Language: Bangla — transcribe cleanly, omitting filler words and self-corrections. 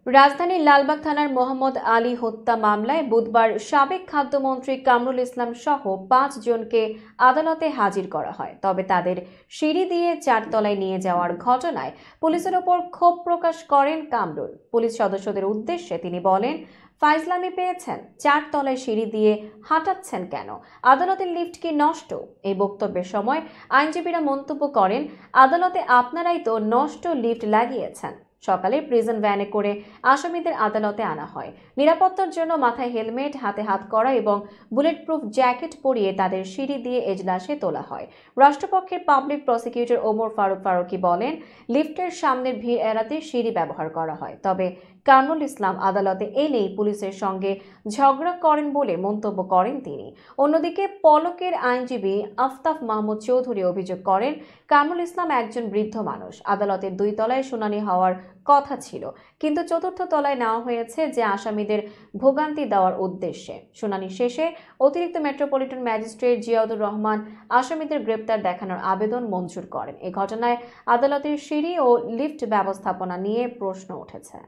রাজধানীর লালবাগ থানার মোহাম্মদ আলী হত্যা মামলায় বুধবার সাবেক খাদ্যমন্ত্রী কামরুল ইসলাম সহ ৫ জনকে আদালতে হাজির করা হয়। তবে তাদের সিঁড়ি দিয়ে ৪ তলায় নিয়ে যাওয়ার ঘটনায় পুলিশের ওপর ক্ষোভ প্রকাশ করেন কামরুল। পুলিশ সদস্যদের উদ্দেশ্যে তিনি বলেন, ফাইজলামি পেয়েছেন, ৪ তলায় সিঁড়ি দিয়ে হাঁটাচ্ছেন কেন? আদালতের লিফট কি নষ্ট? এই বক্তব্যের সময় আইনজীবীরা মন্তব্য করেন, আদালতে আপনারাই তো নষ্ট লিফট লাগিয়েছেন। সকালে প্রিজন ভ্যানে করে আসামিদের আদালতে আনা হয়। নিরাপত্তার জন্য মাথায় হেলমেট, হাতে হাতকড়া এবং বুলেট প্রুফ জ্যাকেট পরিয়ে তাদের সিঁড়ি দিয়ে এজলাসে তোলা হয়। রাষ্ট্রপক্ষের পাবলিক প্রসিকিউটর ওমর ফারুকি বলেন, লিফটের সামনের ভিড় এড়াতে সিঁড়ি ব্যবহার করা হয়। তবে কামরুল ইসলাম আদালতে এলেই পুলিশের সঙ্গে ঝগড়া করেন বলে মন্তব্য করেন তিনি। অন্যদিকে পলকের আইনজীবী আফতাব মাহমুদ চৌধুরী অভিযোগ করেন, কামরুল ইসলাম একজন বৃদ্ধ মানুষ। আদালতের ২ তলায় শুনানি হওয়ার কথা ছিল, কিন্তু ৪র্থ তলায় নেওয়া হয়েছে, যে আসামিদের ভোগান্তি দেওয়ার উদ্দেশ্যে। শুনানি শেষে অতিরিক্ত মেট্রোপলিটন ম্যাজিস্ট্রেট জিয়াউর রহমান আসামিদের গ্রেপ্তার দেখানোর আবেদন মঞ্জুর করেন। এ ঘটনায় আদালতের সিঁড়ি ও লিফট ব্যবস্থাপনা নিয়ে প্রশ্ন উঠেছে।